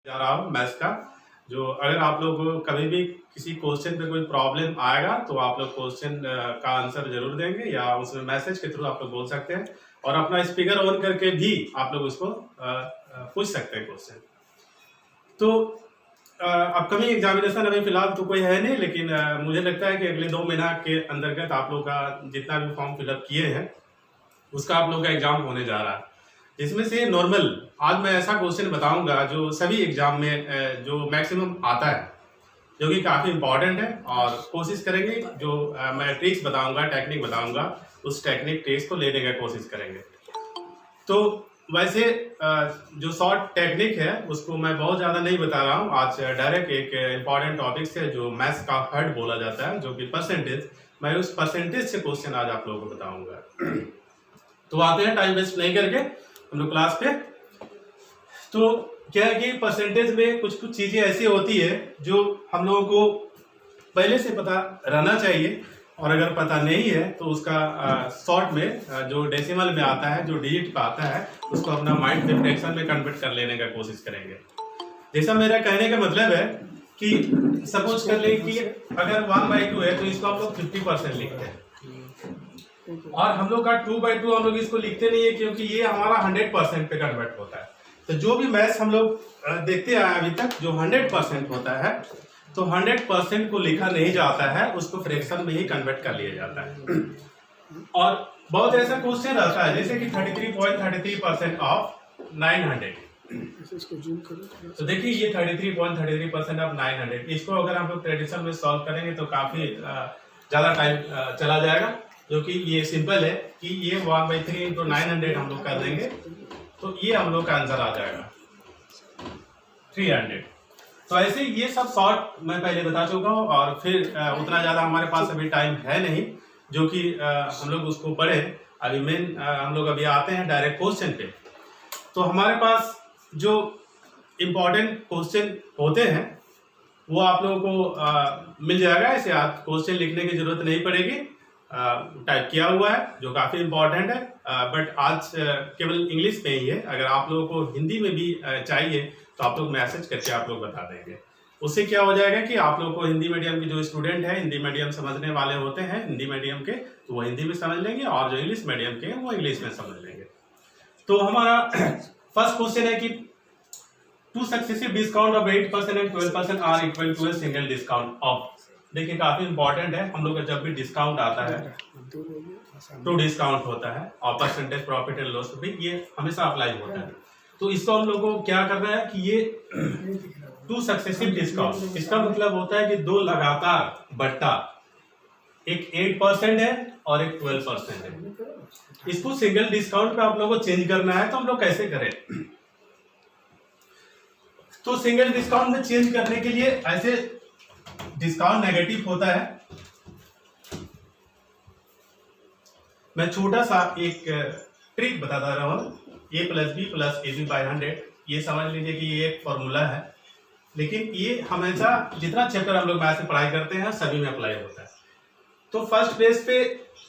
जा रहा हूँ मैथ्स का। जो अगर आप लोग को कभी भी किसी क्वेश्चन पे कोई प्रॉब्लम आएगा तो आप लोग क्वेश्चन का आंसर जरूर देंगे या उसमें मैसेज के थ्रू आप लोग बोल सकते हैं और अपना स्पीकर ऑन करके भी आप लोग उसको पूछ सकते हैं क्वेश्चन। तो अपकमिंग एग्जामिनेशन अभी फिलहाल तो कोई है नहीं, लेकिन मुझे लगता है कि अगले 2 महीना के अंतर्गत आप लोग का जितना भी फॉर्म फिलअप किए हैं उसका आप लोग का एग्जाम होने जा रहा है। इसमें से नॉर्मल आज मैं ऐसा क्वेश्चन बताऊंगा जो सभी एग्जाम में जो मैक्सिमम आता है, जो कि काफ़ी इंपॉर्टेंट है, और कोशिश करेंगे जो मैं ट्रिक्स बताऊंगा, टेक्निक बताऊंगा, उस टेक्निक ट्रिक्स को लेने का कोशिश करेंगे। तो वैसे जो शॉर्ट टेक्निक है उसको मैं बहुत ज़्यादा नहीं बता रहा हूँ। आज डायरेक्ट एक इम्पॉर्टेंट टॉपिक से जो मैथ्स का हर्ट बोला जाता है, जो कि परसेंटेज, मैं उस परसेंटेज से क्वेश्चन आज आप लोगों को बताऊंगा। तो आते हैं टाइम वेस्ट नहीं करके हम लोग क्लास पे। तो क्या है कि परसेंटेज में कुछ कुछ चीजें ऐसी होती है जो हम लोगों को पहले से पता रहना चाहिए, और अगर पता नहीं है तो उसका शॉर्ट में जो डेसिमल में आता है, जो डिजिट पे आता है, उसको अपना माइंड में फ्रैक्शन में कन्वर्ट कर लेने का कोशिश करेंगे। जैसा मेरा कहने का मतलब है कि सपोज कर ले कि अगर 1/2 है तो इसको हम लोग 50% लिखते हैं, और हम लोग का 2/2 हम लोग इसको लिखते नहीं है क्योंकि ये हमारा 100% पे कन्वर्ट होता है। तो जो भी मैथ्स हम लोग देखते आए अभी तक, जो 100% होता है, तो 100% को लिखा नहीं जाता है, उसको फ्रैक्शन में ही कन्वर्ट कर लिया जाता है। और बहुत ऐसा क्वेश्चन रहता है जैसे कि 33.33% ऑफ 900। तो देखिए ये 33.33% ऑफ 900, इसको अगर हम लोग ट्रेडिशनल में सॉल्व करेंगे तो काफी ज्यादा टाइम चला जाएगा, जो कि ये सिंपल है कि ये 1/3 इंटू 900 हम लोग कर देंगे तो ये हम लोग का आंसर आ जाएगा 300। तो ऐसे ये सब शॉर्ट मैं पहले बता चुका हूँ, और फिर उतना ज्यादा हमारे पास अभी टाइम है नहीं जो कि हम लोग उसको पढ़े। अभी मेन हम लोग अभी आते हैं डायरेक्ट क्वेश्चन पे। तो हमारे पास जो इम्पोर्टेंट क्वेश्चन होते हैं वो आप लोगों को मिल जाएगा। ऐसे आप क्वेश्चन लिखने की जरूरत नहीं पड़ेगी, टाइप किया हुआ है जो काफी इंपॉर्टेंट है। बट आज केवल इंग्लिश में ही है, अगर आप लोगों को हिंदी में भी चाहिए तो आप लोग मैसेज करके आप लोग बता देंगे। उससे क्या हो जाएगा कि आप लोगों को हिंदी मीडियम के जो स्टूडेंट है, हिंदी मीडियम समझने वाले होते हैं हिंदी मीडियम के, तो वो हिंदी में समझ लेंगे, और जो इंग्लिश मीडियम के हैं वो इंग्लिश में समझ लेंगे। तो हमारा फर्स्ट क्वेश्चन है कि 2 successive discount of 8% and 12% are equal to a single discount of. देखिए काफी इंपॉर्टेंट है, हम लोग का जब भी डिस्काउंट आता है, 2 डिस्काउंट होता है, और परसेंटेज प्रॉफिट एंड लॉस भी ये हमेशा अप्लाई होता है। तो इसको हम लोग को क्या करना है कि ये 2 सक्सेसिव डिस्काउंट, इसका मतलब होता है कि 2 लगातार बट्टा, एक 8% है और एक 12% है। इसको सिंगल डिस्काउंट पे आप लोगों को चेंज करना है, तो हम लोग कैसे करें? तो सिंगल डिस्काउंट में चेंज करने के लिए ऐसे डिस्काउंट नेगेटिव होता है। मैं छोटा सा एक ट्रिक बताता रहा हूं, a + b + ab/100। ये समझ लीजिए कि ये एक फॉर्मूला है, लेकिन ये हमेशा जितना चैप्टर हम लोग मैथ्स में पढ़ाई करते हैं सभी में अप्लाई होता है। तो फर्स्ट प्लेस पे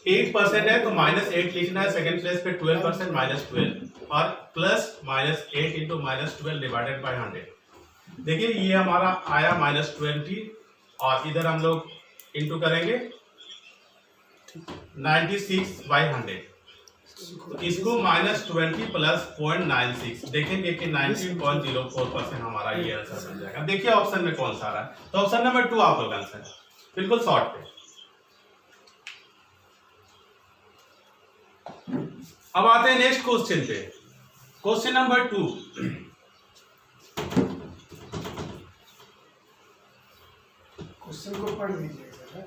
8% है तो -8 लिखना है, सेकंड प्लेस पे 12% -12, और +-8 इंटू -12 डिवाइडेड बाय 100। देखिए ये हमारा आया -20, और इधर हम लोग इंटू करेंगे 96/100। तो इसको -20 + 0.96 देखेंगे कि 19.04% हमारा ये आंसर बन जाएगा। देखिए ऑप्शन में कौन सा आ रहा है, तो ऑप्शन नंबर 2 आप लोग आंसर बिल्कुल शॉर्ट पे। अब आते हैं नेक्स्ट क्वेश्चन पे, क्वेश्चन नंबर 2। क्वेश्चन को पढ़ लीजिएगा।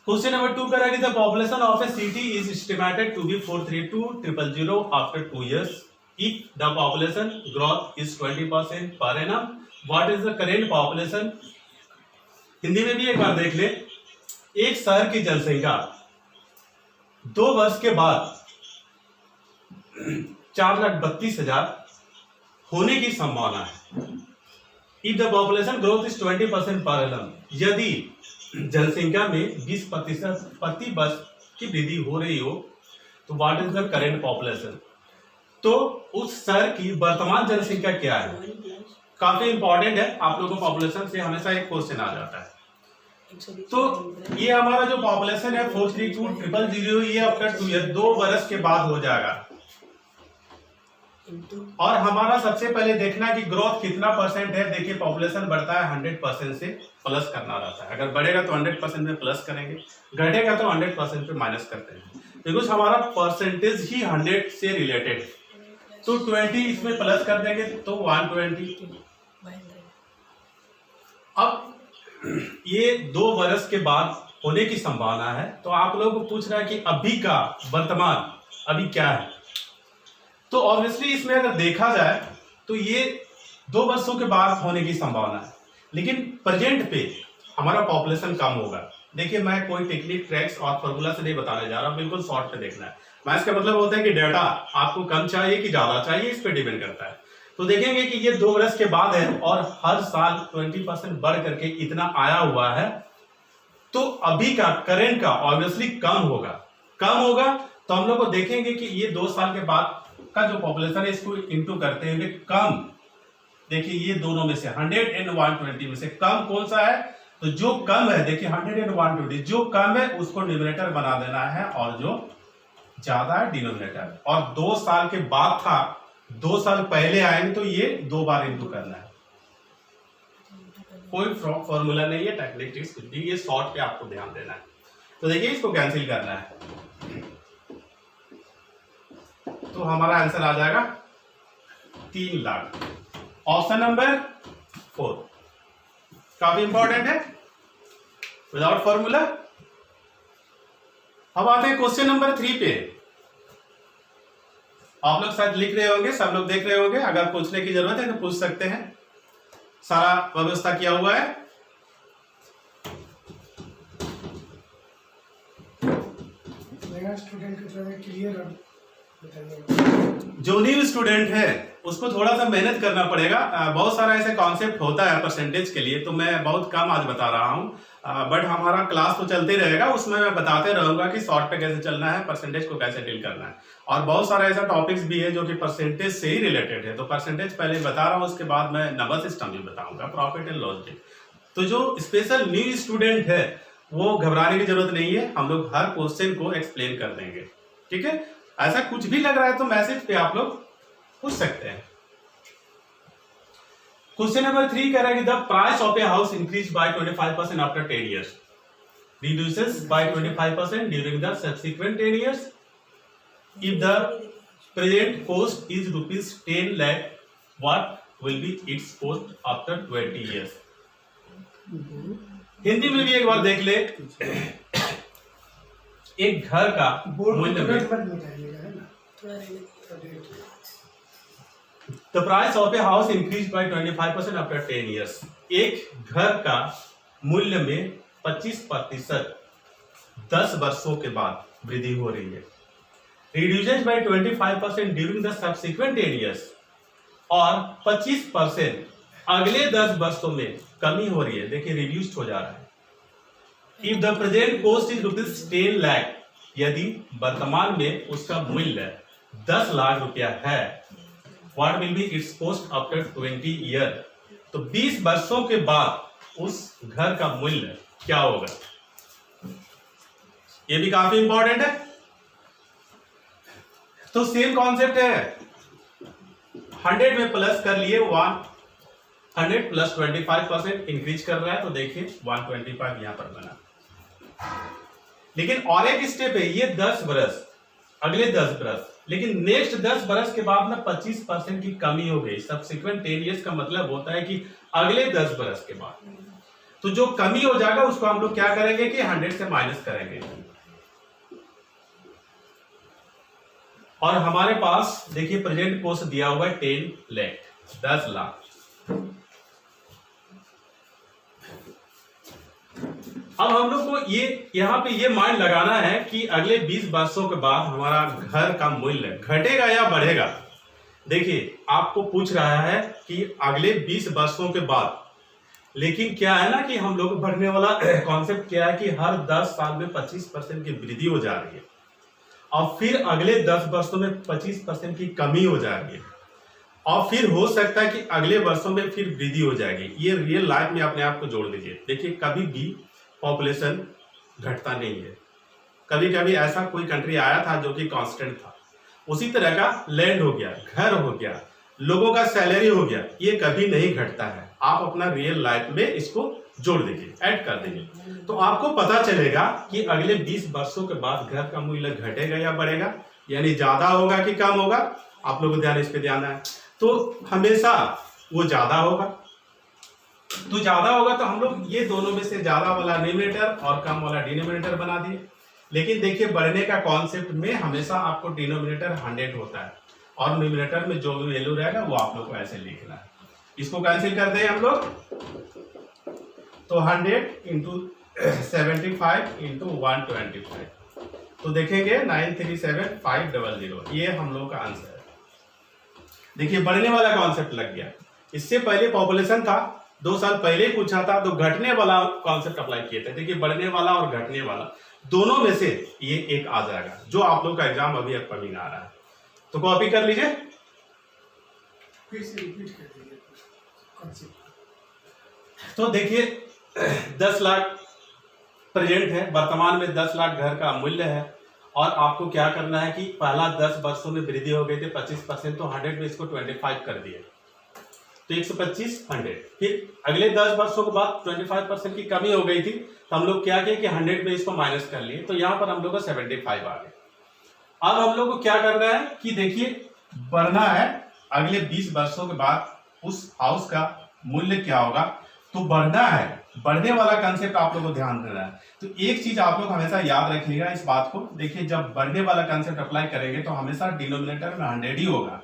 क्वेश्चन नंबर 2 कह रहा है कि the population of a city is estimated to be 432,000 after 2 years। If the population growth is 20% per annum, what is the current population? Hindi में भी एक बार देख ले। एक शहर की जनसंख्या 2 वर्ष के बाद 4,32,000 होने की संभावना है। If the population growth is 20% per annum, यदि जनसंख्या में 20% प्रति वर्ष की वृद्धि हो रही हो, तो what is the current population? तो उस शहर की वर्तमान जनसंख्या क्या है। काफी इंपॉर्टेंट है, आप लोगों को पॉपुलेशन से हमेशा एक क्वेश्चन आ जाता है। तो ये हमारा जो पॉपुलेशन है 432,000, ये आफ्टर 2 ईयर 2 वर्ष के बाद हो जाएगा। और हमारा सबसे पहले देखना कि ग्रोथ कितना परसेंट है। देखिए पॉपुलेशन बढ़ता है 100% से प्लस करना रहता है। अगर बढ़ेगा तो 100% में प्लस करेंगे, घटेगा तो 100% पे माइनस करते हैं, बिकॉज हमारा परसेंटेज ही 100 से रिलेटेड है। तो 20 इसमें प्लस कर देंगे तो 120। अब ये 2 वर्ष के बाद होने की संभावना है। तो आप लोगों को पूछ रहा है कि अभी का वर्तमान अभी क्या है। तो ऑब्वियसली इसमें अगर देखा जाए तो ये 2 वर्षों के बाद होने की संभावना है, लेकिन प्रेजेंट पे हमारा पॉपुलेशन कम होगा। देखिए मैं कोई टेक्निक ट्रैक्स और फॉर्मूला से नहीं बताने जा रहा, बिल्कुल शॉर्ट पे देखना है। मैथ्स का मतलब होता है कि डेटा आपको कम चाहिए कि ज्यादा चाहिए, इस पे डिपेंड करता है। तो देखेंगे कि ये 2 वर्ष के बाद है और हर साल 20% बढ़ करके इतना आया हुआ है। तो अभी का करेंट का ऑब्वियसली कम होगा। तो हम लोग को देखेंगे कि ये 2 साल के बाद का जो पॉपुलेशन है इसको इंटू करते हुए कम, देखिए ये दोनों में से 100 और 120 में से कम कौन सा है। तो जो कम है देखिए 100 और 120, जो कम है उसको न्यूमरेटर बना देना है और जो ज्यादा है डिनोमिनेटर। और 2 साल के बाद था, 2 साल पहले आएंगे तो ये 2 बार इंटू करना है। कोई फॉर्मूला नहीं है, टेक्निक ट्रिक्स कुछ भी, ये शॉर्ट पे आपको ध्यान देना है। तो देखिए इसको कैंसिल करना है तो हमारा आंसर आ जाएगा 3 लाख। ऑप्शन नंबर 4 काफी इंपॉर्टेंट है, विदाउट फॉर्मूला। अब आते हैं क्वेश्चन नंबर 3 पे। आप लोग शायद लिख रहे होंगे, सब लोग देख रहे होंगे। अगर पूछने की जरूरत है तो पूछ सकते हैं, सारा व्यवस्था किया हुआ है। स्टूडेंट की तरह क्लियर जो न्यू स्टूडेंट है उसको थोड़ा सा मेहनत करना पड़ेगा। बहुत सारा ऐसे कॉन्सेप्ट होता है परसेंटेज के लिए, तो मैं बहुत कम आज बता रहा हूँ, बट हमारा क्लास तो चलते रहेगा, उसमें मैं बताते रहूंगा कि शॉर्ट पे कैसे चलना है, परसेंटेज को कैसे डील करना है। और बहुत सारा ऐसा टॉपिक्स भी है जो कि परसेंटेज से ही रिलेटेड है। तो परसेंटेज पहले बता रहा हूँ, उसके बाद मैं नंबर सिस्टम भी बताऊंगा, प्रॉफिट एंड लॉस भी। तो जो स्पेशल न्यू स्टूडेंट है वो घबराने की जरूरत नहीं है, हम लोग हर क्वेश्चन को एक्सप्लेन कर देंगे, ठीक है। ऐसा कुछ भी लग रहा है तो मैसेज पे आप लोग पूछ सकते हैं। क्वेश्चन नंबर 3 कह रहा है कि the price of a house increase by 25% after 10 years, reduces by 25% during the subsequent 10 years. If the present cost is rupees 10 lakh, what will be its cost after 20 years? Hindi में भी एक बार देख ले। एक घर का मूल्य The price of a house increased by 25% after 10 years. एक घर का मूल्य में 25% 10 वर्षों के बाद वृद्धि हो रही है। Reduces by 25% during the subsequent 10 years. और 25% अगले 10 वर्षों में कमी हो रही है। देखिए रिड्यूस्ड हो जा रहा है। If the present cost is rupees 10 lakh, यदि वर्तमान में उसका मूल्य 10 लाख रुपया है, what will be its cost after 20 year? तो 20 वर्षों के बाद उस घर का मूल्य क्या होगा, ये भी काफी इंपॉर्टेंट है। तो सेम कॉन्सेप्ट है, 100 में प्लस कर लिए 100 प्लस 25% इंक्रीज कर रहा है, तो देखिए 125 यहां पर बना। लेकिन और एक स्टेप है, ये 10 बरस, अगले 10 बरस, लेकिन नेक्स्ट 10 बरस के बाद ना 25% की कमी हो गई। सब्सिक्वेंट 10 years का मतलब होता है कि अगले 10 बरस के बाद तो जो कमी हो जाएगा उसको हम लोग क्या करेंगे कि 100 से माइनस करेंगे। और हमारे पास देखिए प्रेजेंट कोस्ट दिया हुआ है 10 लाख, 10 लाख। अब हम लोग को ये यहाँ पे ये माइंड लगाना है कि अगले 20 वर्षों के बाद हमारा घर का मूल्य घटेगा या बढ़ेगा। देखिए आपको पूछ रहा है कि अगले 20 वर्षों के बाद, लेकिन क्या है ना कि हम लोग बढ़ने वाला कॉन्सेप्ट क्या है कि हर 10 साल में 25% की वृद्धि हो जा रही है। और फिर अगले 10 वर्षों में 25% की कमी हो जाएगी, और फिर हो सकता है कि अगले वर्षों में फिर वृद्धि हो जाएगी। ये रियल लाइफ में अपने आप को जोड़ दीजिए। देखिए, कभी भी पॉपुलेशन घटता नहीं है। कभी कभी ऐसा कोई कंट्री आया था जो कि कांस्टेंट था, उसी तरह का लैंड हो गया, घर हो गया, लोगों का सैलरी हो गया, ये कभी नहीं घटता है। आप अपना रियल लाइफ में इसको जोड़ दीजिए, ऐड कर दीजिए, तो आपको पता चलेगा कि अगले 20 वर्षों के बाद घर का मूल्य घटेगा या बढ़ेगा, यानी ज्यादा होगा कि कम होगा। आप लोगों को ध्यान इस पे ध्यान है, तो हमेशा वो ज्यादा होगा। तो ज्यादा होगा तो हम लोग ये दोनों में से ज्यादा वाला न्यूमरेटर और कम वाला डिनोमिनेटर बना दिए। लेकिन देखिए, बढ़ने का कॉन्सेप्ट में हमेशा आपको डिनोमिनेटर 100 होता है और न्यूमरेटर में जो भी वैल्यू रहेगा वो आप लोग को ऐसे लिखना है। इसको कैंसिल करते हैं हम लोग, तो 100 इंटू 75 इंटू 125, तो देखेंगे 937,500, ये हम लोग का आंसर है। देखिए, बढ़ने वाला कॉन्सेप्ट लग गया। इससे पहले पॉपुलेशन था, 2 साल पहले पूछा था तो घटने वाला कॉन्सेप्ट अप्लाई किए थे। देखिए, बढ़ने वाला और घटने वाला दोनों में से ये एक आ जाएगा, जो आप लोग का एग्जाम अभी अपकमिंग आ रहा है। तो कॉपी कर लीजिए, फिर से रिपीट कर दीजिए कॉन्सेप्ट। तो देखिए 10 लाख प्रेजेंट है, वर्तमान में 10 लाख घर का मूल्य है, और आपको क्या करना है कि पहला 10 वर्षों में वृद्धि हो गई थी 25%, तो 100 में इसको 25 कर दिए, तो 125 100। फिर अगले 10 वर्षों के बाद 25% की कमी हो गई थी, तो हम लोग क्या किए कि 100 में इसको माइनस कर लिए, तो यहाँ पर हम लोग को 75 आ गए। अब हम लोग को क्या करना है कि देखिए, बढ़ना है अगले 20 वर्षों के बाद उस हाउस का मूल्य क्या होगा, तो बढ़ना है। बढ़ने वाला कंसेप्ट आप लोगों को ध्यान देना है। तो एक चीज आप लोग हमेशा याद रखिएगा इस बात को। देखिए, जब बढ़ने वाला कंसेप्ट अप्लाई करेंगे तो हमेशा डिनोमिनेटर में 100 ही होगा।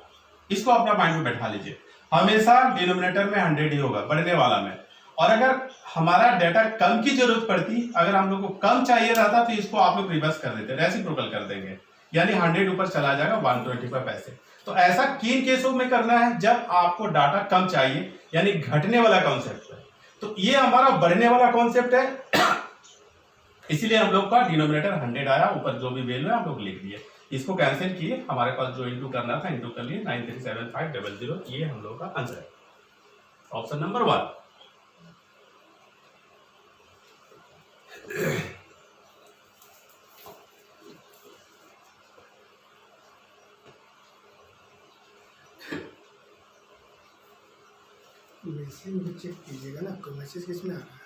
इसको अपना माइंड में बैठा लीजिए, हमेशा डिनोमिनेटर में 100 ही होगा बढ़ने वाला में। और अगर हमारा डाटा कम की जरूरत पड़ती, अगर हम लोग को कम चाहिए रहता, तो इसको आप लोग रिवर्स कर देते, रेसिप्रोकल कर देंगे, यानी 100 ऊपर चला जाएगा 125 पैसे। तो ऐसा किन केसों में करना है, जब आपको डाटा कम चाहिए, यानी घटने वाला कॉन्सेप्ट है। तो ये हमारा बढ़ने वाला कॉन्सेप्ट है, इसीलिए हम लोग का डिनोमिनेटर 100 आया, ऊपर जो भी वैल्यू है हम लोग लिख दिए। इसको कैंसिल किए, हमारे पास जो इंटू करना था इंटू कर लिए, 937,500, ये हम लोग का आंसर है, ऑप्शन नंबर 1। मैसेज में चेक कीजिएगा ना, आपका मैसेज किस में आ रहा है,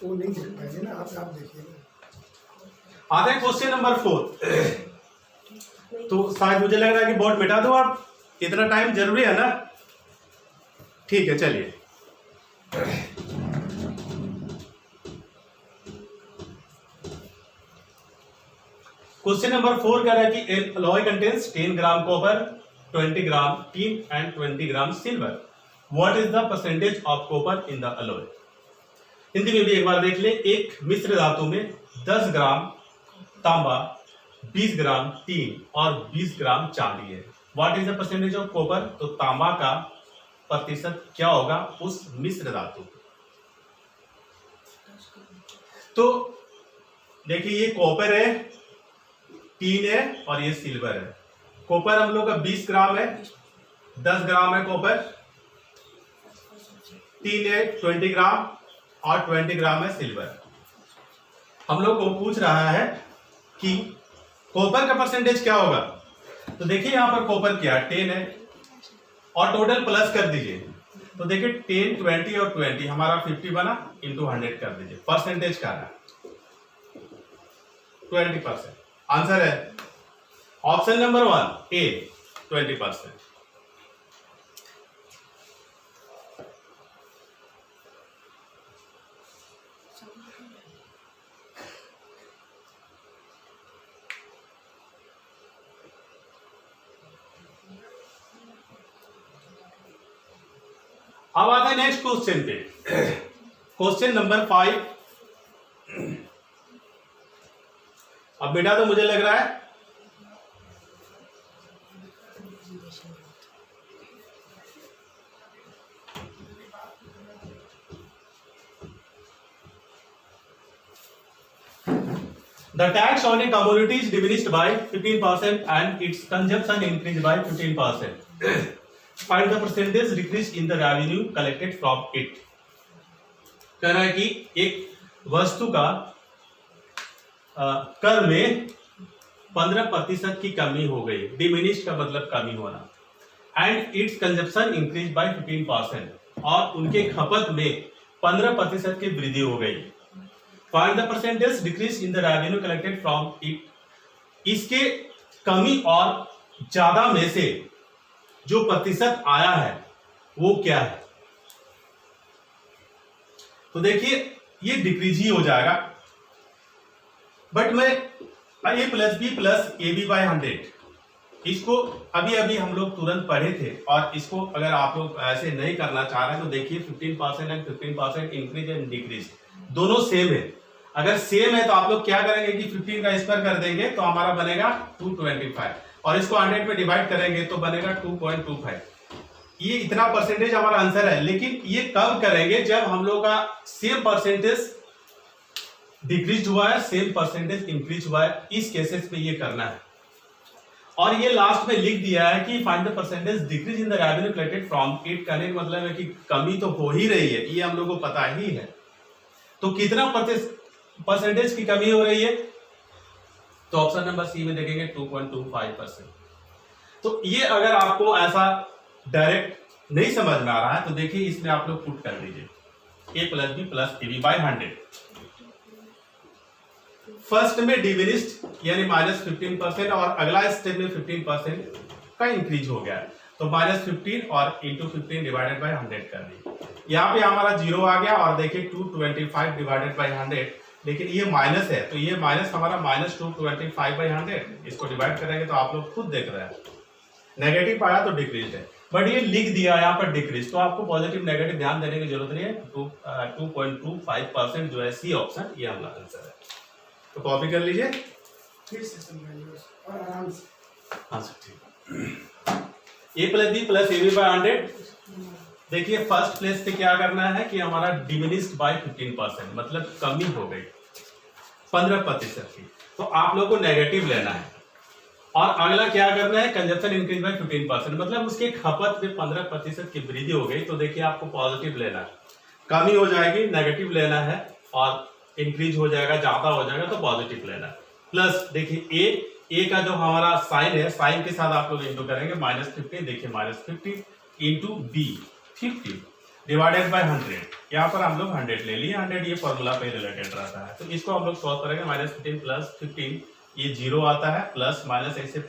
वो नहीं देख पाएंगे ना आप देखिएगा। आते हैं क्वेश्चन नंबर 4। तो शायद मुझे लग रहा है कि बोर्ड मिटा दो आप, इतना टाइम जरूरी है ना। ठीक है, चलिए। क्वेश्चन नंबर 4 कह रहा है कि alloy contains 10 gram copper, 20 gram tin and 20 gram silver. What is the percentage of copper in the alloy. Hindi में भी एक बार देख ले। एक मिश्र धातु में 10 ग्राम तांबा, 20 ग्राम टीन और 20 ग्राम चांदी है। What is the percentage of copper. तो तांबा का प्रतिशत क्या होगा उस मिश्र धातु। तो देखिए, ये कॉपर है, टीन है और ये सिल्वर है। कॉपर हम लोग का 20 ग्राम है, 10 ग्राम है कॉपर, टीन है 20 ग्राम और 20 ग्राम है सिल्वर। हम लोग को पूछ रहा है कि कॉपर का परसेंटेज क्या होगा। तो देखिए, यहां पर कॉपर क्या है, 10 है, और टोटल प्लस कर दीजिए। तो देखिए 10, 20 और 20 हमारा 50 बना, इंटू 100 कर दीजिए। परसेंटेज क्या है 20%। आंसर है ऑप्शन नंबर 1 ए, 20%। अब आता है नेक्स्ट क्वेश्चन पे, क्वेश्चन नंबर 5। अब बेटा तो मुझे लग रहा है The tax on a commodity is diminished by 15% and its consumption increased by 15%. Find the percentage decrease in the revenue collected from it. कह रहा है कि एक वस्तु का कर में 15% की कमी हो गई, डिमिनिश्ड का मतलब कमी होना, and it's consumption increase by 15%, और उनके खपत में 15% की वृद्धि हो गई। Find the percentage decrease in the revenue collected from it, इसके कमी और ज्यादा में से जो प्रतिशत आया है वो क्या है? तो देखिए ये डिक्रीज ही हो जाएगा, बट मैं A plus B plus A B by 100, इसको अभी अभी हम लोग तुरंत पढ़े थे, और इसको अगर आप लोग ऐसे नहीं करना चाह रहे हैं तो देखिए 15% एंड 15% इंक्रीज एंड डिक्रीज दोनों सेम है। अगर सेम है तो आप लोग क्या करेंगे कि 15 का स्क्वायर कर देंगे तो हमारा बनेगा 225, और इसको 100 में डिवाइड करेंगे तो बनेगा 2.25। ये इतना परसेंटेज हमारा आंसर है, लेकिन ये कब करेंगे? जब हम लोग का सेम परसेंटेज डिक्रीज हुआ है, सेम परसेंटेज इंक्रीज हुआ है, इस केसेस पे ये करना है। और ये लास्ट में लिख दिया है कि find the percentage decrease in the revenue collected from it, कहने का मतलब है कि कमी तो हो ही रही है, ये हम लोग को पता ही है। तो कितना परसेंटेज की कमी हो रही है? तो ऑप्शन नंबर सी में देखेंगे 2.25%। तो ये अगर आपको ऐसा डायरेक्ट नहीं समझ में आ रहा है तो देखिए इसमें आप लोग पुट कर दीजिए A plus B plus A B by 100। First में डिमिनिश्ड यानी -15%, और अगला स्टेप में 15% का इंक्रीज हो गया है, तो -15 और इंटू 15 डिवाइडेड बाई 100 कर दी। यहाँ पे हमारा 0 आ गया, और देखिए 225 डिवाइडेड बाई 100, लेकिन ये माइनस है तो ये माइनस हमारा -225 बाई 100, इसको डिवाइड करेंगे तो आप लोग खुद देख रहे हैं नेगेटिव आया तो डिक्रीज है, बट ये लिख दिया यहाँ पर डिक्रीज, तो आपको पॉजिटिव नेगेटिव ध्यान देने की जरूरत नहीं है। 2.25% जो है सी ऑप्शन, ये हमारा आंसर है। तो कॉपी कर लीजिए फिर से समझाइए और आराम से। हाँ सर ठीक। A plus B plus A B by 100, देखिए फर्स्ट प्लेस पे क्या करना है कि हमारा डिमिनिश्ड बाय 15%, मतलब कमी हो गई 15% की, तो आप लोग को नेगेटिव लेना है। और अगला क्या करना है? कंजप्शन इंक्रीज बाय 15%, मतलब उसके खपत में 15% की वृद्धि हो गई, तो देखिए आपको पॉजिटिव लेना है। कमी हो जाएगी नेगेटिव लेना है, और इंक्रीज हो जाएगा ज्यादा हो जाएगा तो पॉजिटिव लेना है। प्लस देखिए ए का जो हमारा साइन है, साइन के साथ आप लोग इंटू करेंगे -50, देखिए -50 इंटू बी 50 डिवाइडेड बाय 100, यहाँ पर हम लोग 100 ले लिए, 100 ये फॉर्मूला पे रिलेटेड रहता है, तो इसको हम लोग सॉल्व करेंगे। -15 प्लस 15 ये 0 आता है, प्लस माइनस ऐसे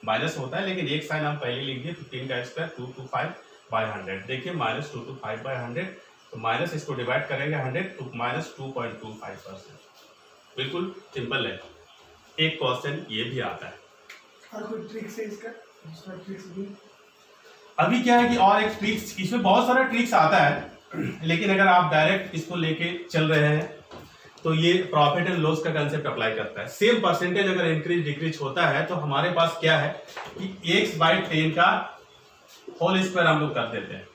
माइनस होता है, लेकिन एक साइन हम पहले लिख दिए, 15 का स्क्वायर 225 बाय 100, देखिए -225 बाय 100, तो माइनस इसको डिवाइड करेंगे 100 तो -2.25%। बिल्कुल सिंपल है। एक क्वेश्चन ये भी आता है। और कोई ट्रिक्स है इसका? दूसरा ट्रिक्स भी अभी क्या है कि और एक ट्रिक्स, इसमें बहुत सारा ट्रिक्स आता है, लेकिन अगर आप डायरेक्ट इसको लेके चल रहे हैं तो ये प्रॉफिट एंड लॉस का कंसेप्ट अप्लाई करता है। सेम परसेंटेज अगर इंक्रीज डिक्रीज होता है तो हमारे पास क्या है कि x/10 का होल स्क्वायर हम लोग कर देते हैं,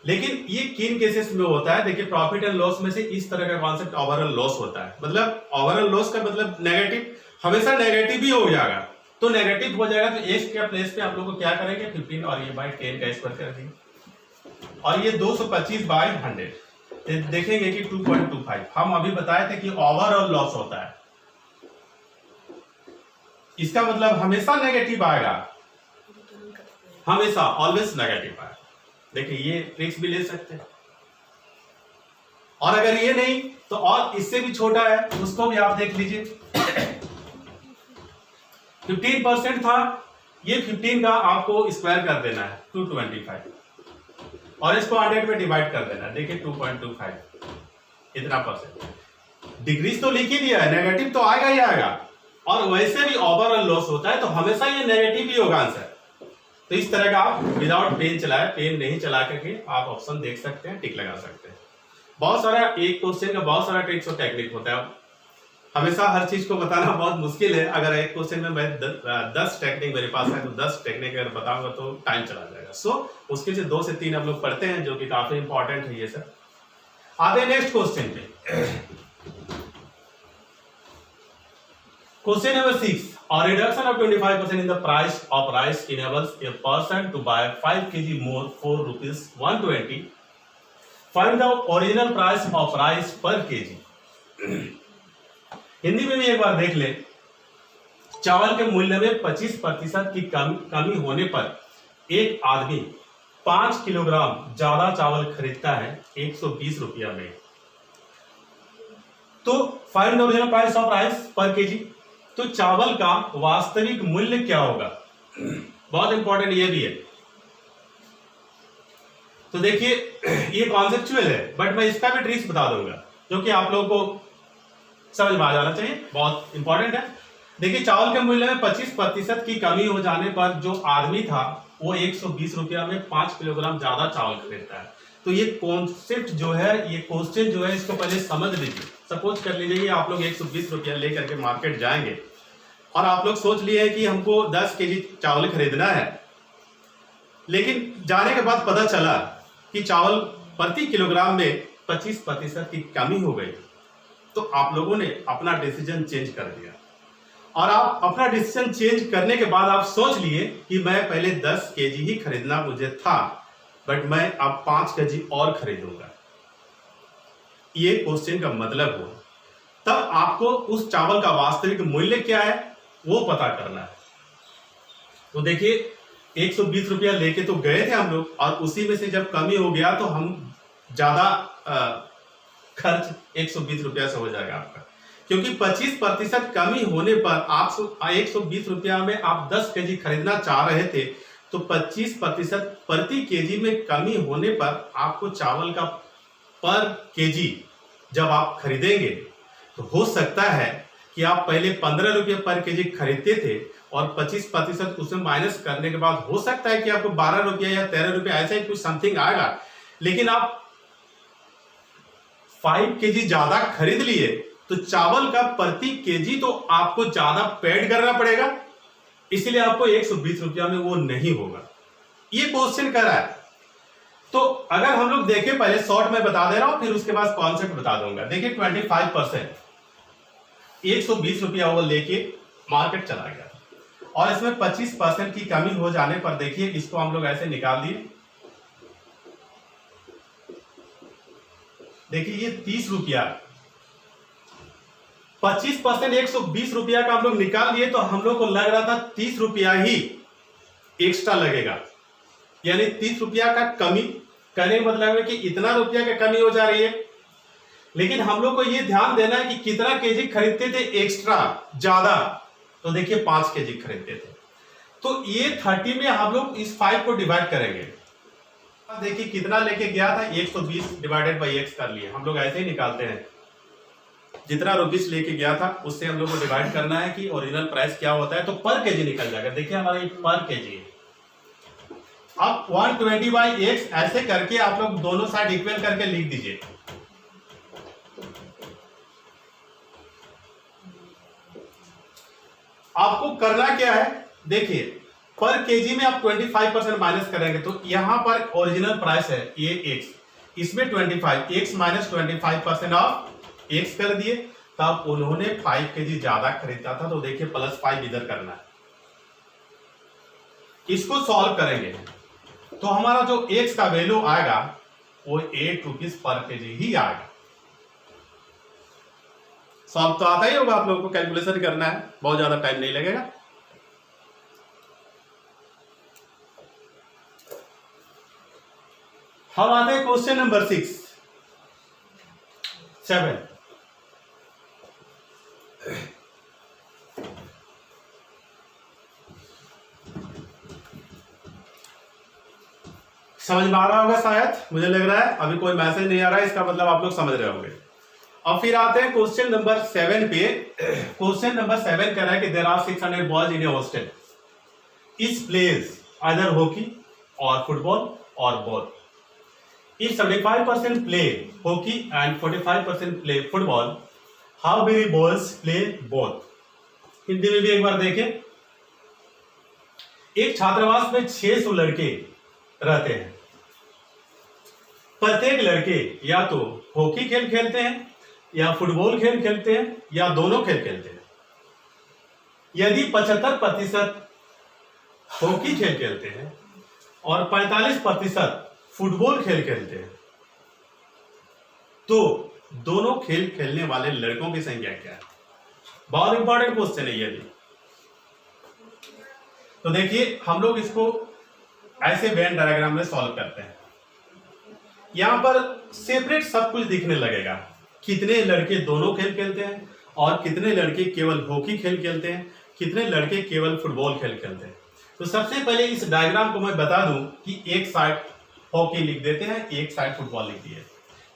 लेकिन ये किन केसेस में होता है? देखिए प्रॉफिट एंड लॉस में से इस तरह का कॉन्सेप्ट ओवरऑल लॉस होता है, मतलब ओवरऑल लॉस का मतलब नेगेटिव, हमेशा नेगेटिव ही हो जाएगा, तो नेगेटिव हो जाएगा तो x के प्लेस पे आप लोग को क्या करेंगे 15 और ये बाय 10 का स्क्वायर कर देंगे, और ये 225 बाय 100 देखेंगे कि 2.25। हम अभी बताए थे कि ओवरऑल लॉस होता है, इसका मतलब हमेशा नेगेटिव आएगा, हमेशा ऑलवेज नेगेटिव आएगा। देखिए ये ट्रिक्स भी ले सकते हैं, और अगर ये नहीं तो और इससे भी छोटा है, उसको भी आप देख लीजिए। 15% था, ये 15 का आपको स्क्वायर कर देना है 225, और इसको 100 में डिवाइड कर देना है, देखिए 2.25 इतना परसेंट। डिक्रीज तो लिख ही दिया है, नेगेटिव तो आएगा ही आएगा, और वैसे भी ओवरऑल लॉस होता है तो हमेशा ये नेगेटिव ही होगा आंसर। तो इस तरह का आप विदाउट पेन चलाए, पेन नहीं चला करके आप ऑप्शन देख सकते हैं, टिक लगा सकते हैं। बहुत सारा एक क्वेश्चन का बहुत सारा ट्रिक्स और टेक्निक होता है, हमेशा हर चीज को बताना बहुत मुश्किल है। अगर एक क्वेश्चन में मैं 10 टेक्निक मेरे पास है तो 10 टेक्निक अगर बताऊंगा तो टाइम चला जाएगा। सो उसके से 2 से 3 हम लोग पढ़ते हैं, जो कि काफी इंपॉर्टेंट है ये सब। आते हैं नेक्स्ट क्वेश्चन पे। Question number 6. A reduction of 25% in the price of rice enables a person to buy 5 kg more for rupees 120. Find the original price of rice per kg. Hindi में भी एक बार देख ले। चावल के मूल्य में 25% की कमी होने पर एक आदमी 5 किलोग्राम ज्यादा चावल खरीदता है 120 रुपया में। तो find the original price of rice पर केजी। तो चावल का वास्तविक मूल्य क्या होगा, बहुत इंपॉर्टेंट ये भी है। तो देखिए ये कॉन्सेप्चुअल है, बट मैं इसका भी ट्रिक्स बता दूंगा जो कि आप लोगों को समझ में आ जाना चाहिए, बहुत इंपॉर्टेंट है। देखिए चावल के मूल्य में 25% की कमी हो जाने पर जो आदमी था वो 120 रुपया में 5 किलोग्राम ज्यादा चावल खरीदता है। तो ये कॉन्सेप्ट जो है, ये क्वेश्चन जो है, इसको पहले समझ लीजिए। सपोज कर लीजिए कि आप लोग 120 रुपया लेकर के मार्केट जाएंगे और आप लोग सोच लिए कि हमको 10 केजी चावल खरीदना है, लेकिन जाने के बाद पता चला कि चावल प्रति किलोग्राम में 25% की कमी हो गई। तो आप लोगों ने अपना डिसीजन चेंज कर दिया और आप अपना डिसीजन चेंज करने के बाद आप सोच लिए कि मैं पहले 10 केजी ही खरीदना मुझे था, बट मैं अब 5 केजी और खरीदूंगा। ये क्वेश्चन का मतलब हुआ। तब आपको उस चावल का वास्तविक मूल्य क्या है वो पता करना है। तो देखिए 120 रुपया लेके तो गए थे हम लोग, और उसी में से जब कमी हो गया तो हम ज्यादा खर्च 120 रुपया से हो जाएगा आपका, क्योंकि 25% कमी होने पर आप 120 रुपया में आप 10 केजी खरीदना चाह रहे थे। तो 25% प्रति केजी में कमी होने पर आपको चावल का पर केजी जब आप खरीदेंगे तो हो सकता है कि आप पहले 15 रुपये पर केजी खरीदते थे और 25% उसमें माइनस करने के बाद हो सकता है कि आपको 12 रुपया या 13 रुपया ऐसा ही कुछ समथिंग आएगा, लेकिन आप 5 केजी ज्यादा खरीद लिए तो चावल का प्रति केजी तो आपको ज्यादा पेड करना पड़ेगा, इसलिए आपको 120 रुपया में वो नहीं होगा। ये क्वेश्चन कर रहा है। तो अगर हम लोग देखें, पहले शॉर्ट में बता दे रहा हूं, फिर उसके बाद कॉन्सेप्ट बता दूंगा। देखिए 25% 120 रुपया वो लेके मार्केट चला गया और इसमें 25% की कमी हो जाने पर देखिए इसको हम लोग ऐसे निकाल दिए। देखिए ये 30 रुपया, 25% 120 रुपया का हम लोग निकाल दिए तो हम लोग को लग रहा था 30 रुपया ही एक्स्ट्रा लगेगा, यानी 30 रुपया का कमी करने का मतलब है कि इतना रुपया का कमी हो जा रही है। लेकिन हम लोग को ये ध्यान देना है कि कितना केजी खरीदते थे एक्स्ट्रा ज्यादा, तो देखिए 5 केजी खरीदते थे। तो ये 30 में हम लोग इस 5 को डिवाइड करेंगे। देखिए कितना लेके गया था, 120 डिवाइडेड बाई x कर लिए। हम लोग ऐसे ही निकालते हैं, जितना रुपीस लेके गया था उससे हम लोग को डिवाइड करना है कि ओरिजिनल प्राइस क्या होता है, तो पर केजी निकल जाएगा। देखिए हमारा ये पर केजी है। अब 120 बाई x ऐसे करके आप लोग दोनों साइड इक्वल करके लिख दीजिए। आपको करना क्या है, देखिए पर केजी में आप 25% माइनस करेंगे तो यहां पर ओरिजिनल प्राइस है ये x, इसमें 25 x माइनस 25% ऑफ x कर दिए। तब उन्होंने 5 केजी ज्यादा खरीदा था, तो देखिए +5 इधर करना है। इसको सॉल्व करेंगे तो हमारा जो x का वैल्यू आएगा वो 8 रुपीज पर केजी ही आएगा। सॉल्व तो आता ही होगा आप लोगों को, कैलकुलेशन करना है, बहुत ज्यादा टाइम नहीं लगेगा। हम आते हैं क्वेश्चन नंबर 7। समझ में आ रहा होगा शायद, मुझे लग रहा है। अभी कोई मैसेज नहीं आ रहा है, इसका मतलब आप लोग समझ रहे होंगे। अब फिर आते हैं क्वेश्चन नंबर 7 पे। क्वेश्चन नंबर 7 कह रहा है कि there are 600 boys in a hostel, each plays either hockey or football or both. If 75% play hockey and 45% play football, how many boys play both? Hindi में भी एक बार देखें। एक छात्रावास में 600 लड़के रहते हैं। प्रत्येक लड़के या तो हॉकी खेल खेलते हैं या फुटबॉल खेल खेलते हैं या दोनों खेल खेलते हैं। यदि 75% हॉकी खेल खेलते हैं और 45% फुटबॉल खेल खेलते हैं, तो दोनों खेल खेलने वाले लड़कों की संख्या क्या है? बहुत इंपॉर्टेंट क्वेश्चन है ये भी। तो देखिए हम लोग इसको ऐसे वेन डायग्राम में सॉल्व करते हैं। यहां पर सेपरेट सब कुछ दिखने लगेगा, कितने लड़के दोनों खेल खेलते हैं और कितने लड़के केवल हॉकी खेल खेलते हैं, कितने लड़के केवल फुटबॉल खेल खेलते हैं। तो सबसे पहले इस डायग्राम को मैं बता दूं कि एक साइड हॉकी लिख देते हैं, एक साइड फुटबॉल लिख दिए।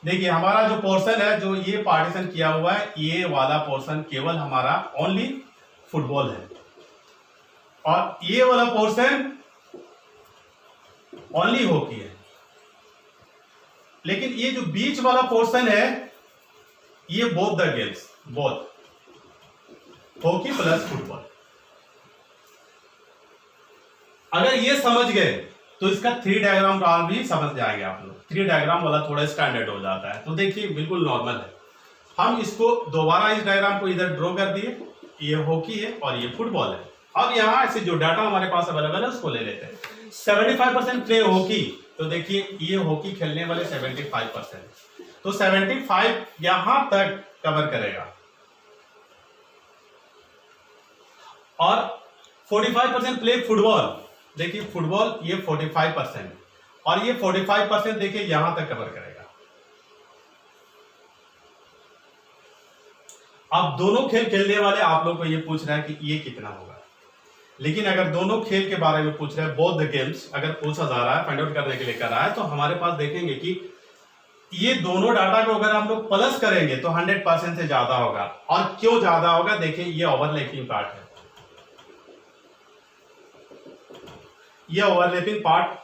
देखिए हमारा जो पोर्शन है, जो ये पार्टीशन किया हुआ है, ये वाला पोर्शन केवल हमारा ओनली फुटबॉल है और ये वाला पोर्शन ओनली हॉकी है। लेकिन ये जो बीच वाला पोर्शन है, ये both the games, both hockey plus football. अगर ये समझ गए तो इसका 3 डायग्राम का भी समझ जाएंगे आप लोग। 3 डायग्राम वाला थोड़ा स्टैंडर्ड हो जाता है। तो देखिए बिल्कुल नॉर्मल है। हम इसको दोबारा इस डायग्राम को इधर ड्रॉ कर दिए, ये हॉकी है और ये फुटबॉल है। अब यहां से जो डाटा हमारे पास अवेलेबल है उसको ले लेते हैं। 75% प्ले हॉकी, तो देखिए ये हॉकी खेलने वाले 75%, तो 75 यहां तक कवर करेगा और 45% प्ले फुटबॉल, देखिए फुटबॉल ये 45% और ये 45% देखिए यहां तक कवर करेगा। अब दोनों खेल खेलने वाले आप लोग को ये पूछ रहा है कि ये कितना होगा, लेकिन अगर दोनों खेल के बारे में पूछ रहे हैं, बोथ द गेम्स अगर पूछा जा रहा है, फाइंड आउट करने के लिए कर रहा है, तो हमारे पास देखेंगे कि ये दोनों डाटा को अगर हम लोग प्लस करेंगे तो 100% से ज्यादा होगा। और क्यों ज्यादा होगा, देखिए ये ओवरलैपिंग पार्ट है, ये ओवरलैपिंग पार्ट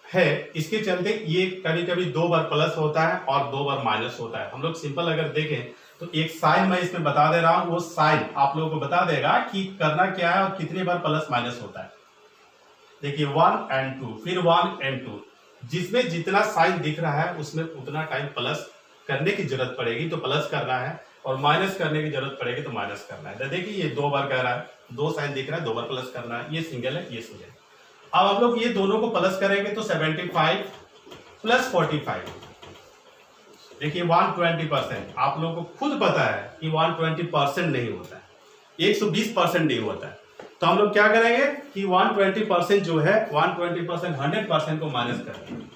है, इसके चलते ये कभी कभी 2 बार प्लस होता है और 2 बार माइनस होता है। हम लोग सिंपल अगर देखें तो एक साइन मैं इसमें बता दे रहा हूं, वो साइन आप लोगों को बता देगा कि करना क्या है और कितने बार प्लस माइनस होता है। देखिए 1 and 2, फिर 1 and 2, जिसमें जितना साइन दिख रहा है उसमें उतना टाइम प्लस करने की जरूरत पड़ेगी तो प्लस करना है, और माइनस करने की जरूरत पड़ेगी तो माइनस करना है। देखिए ये 2 बार कर रहा है, 2 साइन दिख रहा है, 2 बार प्लस करना है, ये सिंगल है, ये सिंगल है। अब हम लोग ये दोनों को प्लस करेंगे तो 75 प्लस 45, देखिए 120%। आप लोगों को खुद पता है कि 120% नहीं होता है, 120% नहीं होता है। तो हम लोग क्या करेंगे कि 120% जो है 120% 100% को माइनस करेंगे।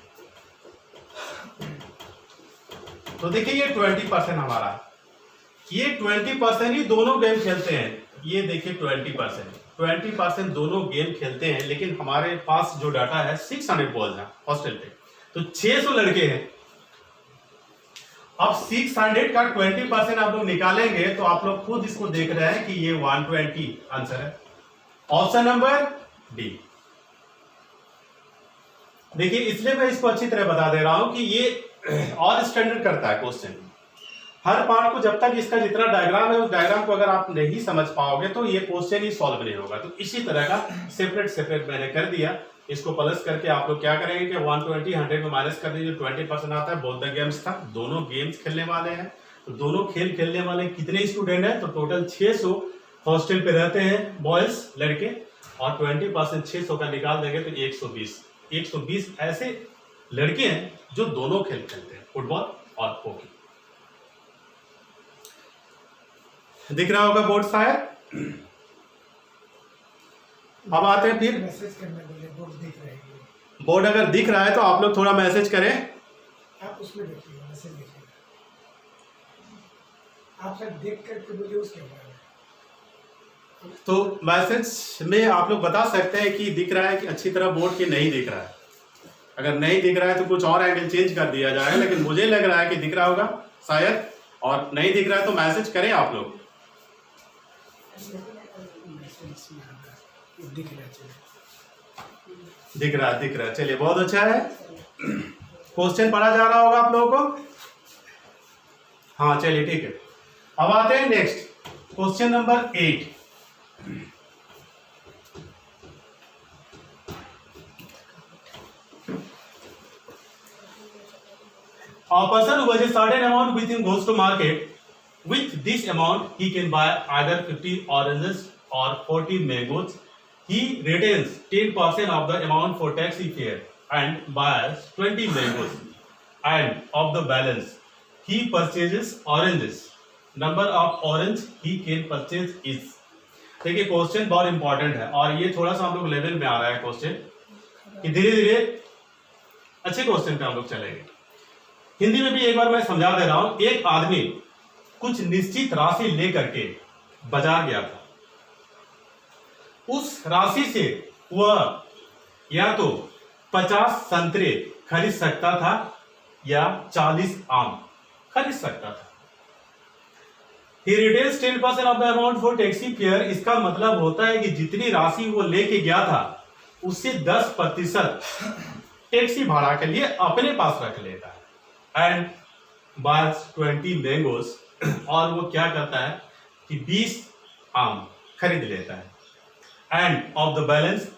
तो देखिए ये 20% हमारा, ये 20% ही दोनों गेम खेलते हैं। ये देखिए 20% दोनों गेम खेलते हैं, लेकिन हमारे पास जो डाटा है 600 बॉल्स हैं हॉस्टल पे, तो 600 लड़के हैं। अब 600 का 20% आप लोग निकालेंगे तो आप लोग खुद इसको देख रहे हैं कि ये 120 आंसर है, ऑप्शन नंबर डी। देखिए इसलिए मैं इसको अच्छी तरह बता दे रहा हूं कि ये और स्टैंडर्ड करता है क्वेश्चन। हर पार्ट को जब तक इसका जितना डायग्राम है उस डायग्राम को अगर आप नहीं समझ पाओगे तो ये क्वेश्चन ही सॉल्व नहीं होगा। तो इसी तरह का सेपरेट मैंने कर दिया। इसको प्लस करके आप लोग क्या करेंगे कि 120 100 में माइनस कर दीजिए, 20% आता है। बोथ द गेम्स था, दोनों गेम्स खेलने वाले हैं, तो दोनों खेल खेलने वाले कितने स्टूडेंट हैं, तो टोटल 600 हॉस्टल पे रहते हैं बॉयज लड़के, और 20% 600 का निकाल देंगे तो 120 ऐसे लड़के हैं जो दोनों खेल खेलते हैं, फुटबॉल और हॉकी। दिख रहा होगा बोर्ड शायद। अब आते हैं फिर मैसेज करने बोले, बोर्ड दिख रहा है। बोर्ड अगर दिख रहा है तो आप लोग थोड़ा मैसेज करें। आप उसमें देखिए, मैसेज देखिए, आप सब देख करके बोलिए उसके बारे में। तो मैसेज में आप लोग बता सकते हैं कि दिख रहा है कि अच्छी तरह बोर्ड के नहीं दिख रहा है। अगर नहीं दिख रहा है तो कुछ और एंगल चेंज कर दिया जाएगा, लेकिन मुझे लग रहा है कि दिख रहा होगा शायद, और नहीं दिख रहा है तो मैसेज करें आप लोग। दिख रहा है, चलिए बहुत अच्छा है। क्वेश्चन पढ़ा जा रहा होगा आप लोगों को। हाँ चलिए ठीक है। अब आते हैं next question number 8। A person who has a certain amount with him goes to market. With this amount, he can buy either 50 oranges or 40 mangoes, he retains 10% of the amount for taxi fare and buys 20 mangoes, and of the balance he purchases oranges. Number of orange he can purchase is. देखिए question बहुत important है और ये थोड़ा सा हम लोग level में आ रहा है क्वेश्चन कि धीरे धीरे अच्छे क्वेश्चन पे हम लोग चलेंगे। हिंदी में भी एक बार मैं समझा दे रहा हूं। एक आदमी कुछ निश्चित राशि लेकर के बाजार गया था। उस राशि से वह या तो 50 संतरे खरीद सकता था या 40 आम खरीद सकता था। He retains 10% of the amount for taxi fare। इसका मतलब होता है कि जितनी राशि वो लेके गया था उससे 10% टैक्सी भाड़ा के लिए अपने पास रख लेता है। एंड buys 20 मैंगोस, और वो क्या करता है कि 20 आम खरीद लेता है। End of the balance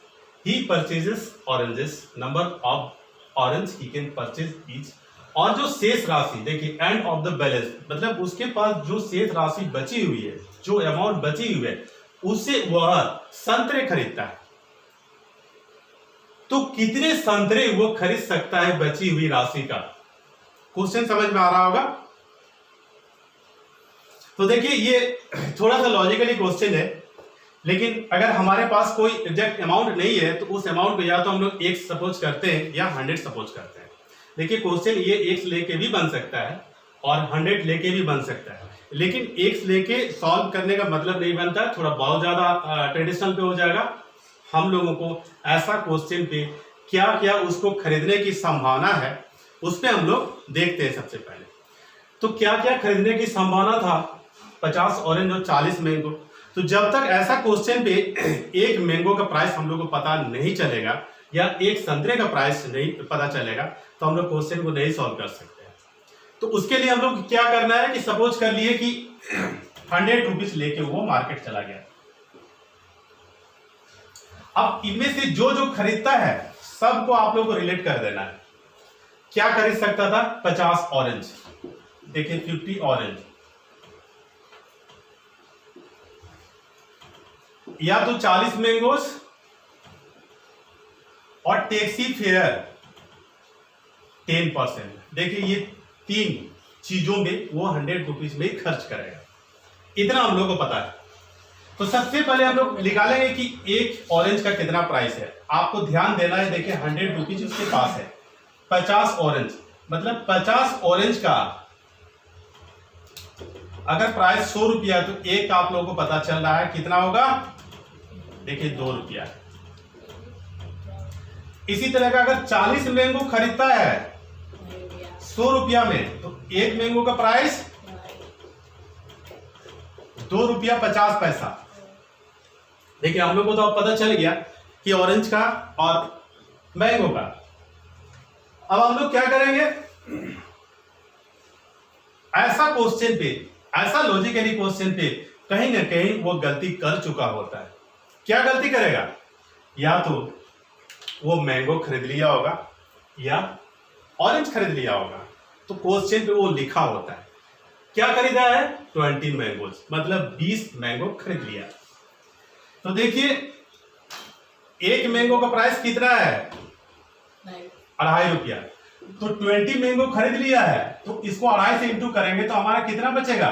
he purchases oranges. Number of orange he can purchase each. और जो शेष राशि, देखिए एंड ऑफ द बैलेंस मतलब उसके पास जो शेष राशि बची हुई है, जो अमाउंट बची हुई है, उससे वह संतरे खरीदता है। तो कितने संतरे वो खरीद सकता है बची हुई राशि का? क्वेश्चन समझ में आ रहा होगा। तो देखिए ये थोड़ा सा लॉजिकली क्वेश्चन है, लेकिन अगर हमारे पास कोई एग्जैक्ट अमाउंट नहीं है तो उस अमाउंट को या तो हम लोग x सपोज करते हैं या 100 सपोज करते हैं। देखिए क्वेश्चन ये x लेके भी बन सकता है और 100 लेके भी बन सकता है, लेकिन x लेके सॉल्व करने का मतलब नहीं बनता, थोड़ा बहुत ज्यादा ट्रेडिशनल पे हो जाएगा। हम लोगों को ऐसा क्वेश्चन पे क्या क्या उसको खरीदने की संभावना है उस पे हम लोग देखते हैं। सबसे पहले तो क्या क्या खरीदने की संभावना था? 50 ऑरेंज और 40 मैंगो। तो जब तक ऐसा क्वेश्चन पे एक मैंगो का प्राइस हम लोग को पता नहीं चलेगा या एक संतरे का प्राइस नहीं पता चलेगा तो हम लोग क्वेश्चन को नहीं सॉल्व कर सकते हैं। तो उसके लिए हम लोग क्या करना है कि सपोज कर लिए कि 100 रुपीज लेके वो मार्केट चला गया। अब इनमें से जो जो खरीदता है सबको आप लोग को रिलेट कर देना है। क्या खरीद सकता था? 50 ऑरेंज, देखिए 50 ऑरेंज, या तो 40 मैंगोस और टैक्सी फेयर 10%। देखिए ये तीन चीजों में वो 100 रुपीज में ही खर्च करेगा, इतना हम लोग को पता है। तो सबसे पहले हम लोग निकालेंगे कि एक ऑरेंज का कितना प्राइस है। आपको ध्यान देना है, देखिए 100 रुपीज उसके पास है। 50 ऑरेंज मतलब 50 ऑरेंज का अगर प्राइस 100 रुपया तो एक आप लोगों को पता चल रहा है कितना होगा, देखिए 2 रुपया। इसी तरह का अगर 40 मैंगो खरीदता है 100 रुपया में तो एक मैंगो का प्राइस 2 रुपया 50 पैसा। देखिए हम लोग को तो अब पता चल गया कि ऑरेंज का और मैंगो का। अब हम लोग क्या करेंगे, ऐसा क्वेश्चन पे, ऐसा लॉजिकली क्वेश्चन पे कहीं ना कहीं वो गलती कर चुका होता है। क्या गलती करेगा? या तो वो मैंगो खरीद लिया होगा या ऑरेंज खरीद लिया होगा। तो क्वेश्चन पे वो लिखा होता है क्या खरीदा है? 20 मैंगोज, मतलब 20 मैंगो खरीद लिया। तो देखिए एक मैंगो का प्राइस कितना है? 2.5 रुपया। तो 20 मैंगो खरीद लिया है तो इसको 2.5 से इंटू करेंगे तो हमारा कितना बचेगा?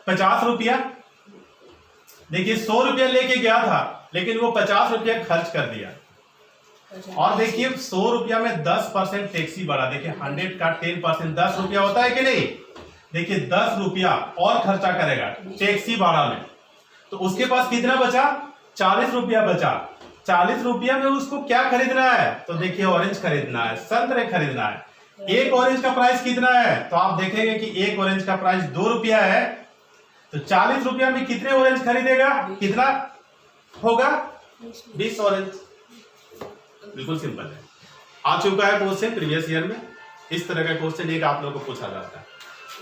50 रुपया। देखिए 100 रुपया लेके गया था लेकिन वो 50 रुपया खर्च कर दिया। और देखिए 100 रुपया में 10% टैक्सी बढ़ा। देखिए 100 का 10% 10 रुपया होता है कि नहीं? देखिए 10 रुपया और खर्चा करेगा टैक्सी भाड़ा में, तो उसके पास कितना बचा? 40 रुपया बचा। 40 रुपया में उसको क्या खरीदना है? तो देखिए ऑरेंज खरीदना है, संतरे खरीदना है। एक ऑरेंज का प्राइस कितना है? तो आप देखेंगे कि एक ऑरेंज का प्राइस 2 रुपया है। तो 40 रुपया में कितने ऑरेंज खरीदेगा? कितना होगा? 20 ऑरेंज। बिल्कुल सिंपल है। आ चुका है क्वेश्चन प्रीवियस ईयर में। इस तरह का क्वेश्चन एक आप लोगों को पूछा जाता है।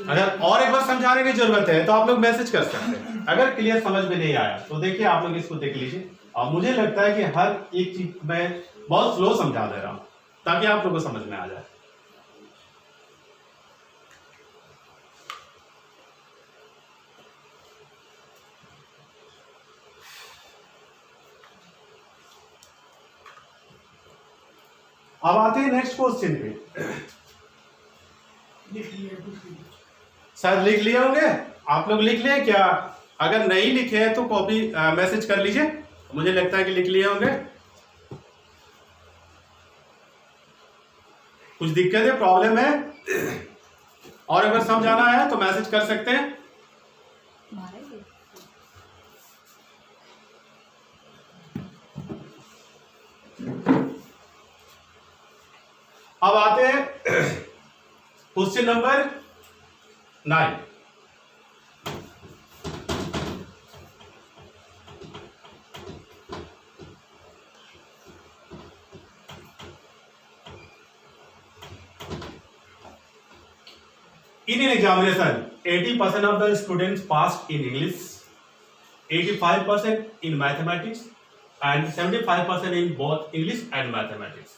अगर और एक बार समझाने की जरूरत है तो आप लोग मैसेज कर सकते हैं। अगर क्लियर समझ में नहीं आया तो देखिए आप लोग इसको देख लीजिए। और मुझे लगता है कि हर एक चीज मैं बहुत स्लो समझा दे रहा हूं ताकि आप लोगों को समझ में आ जाए। अब आते हैं नेक्स्ट क्वेश्चन पे। लिख लिया, कुछ लिख लिया। शायद लिख लिए होंगे आप लोग, लिख लिए क्या? अगर नहीं लिखे हैं तो कॉपी मैसेज कर लीजिए, मुझे लगता है कि लिख लिए होंगे। कुछ दिक्कत है, प्रॉब्लम है, और अगर समझाना है तो मैसेज कर सकते हैं। अब आते हैं question number 9। In an examination, 80% of the students passed in English, 85% in mathematics, and 75% in both English and mathematics.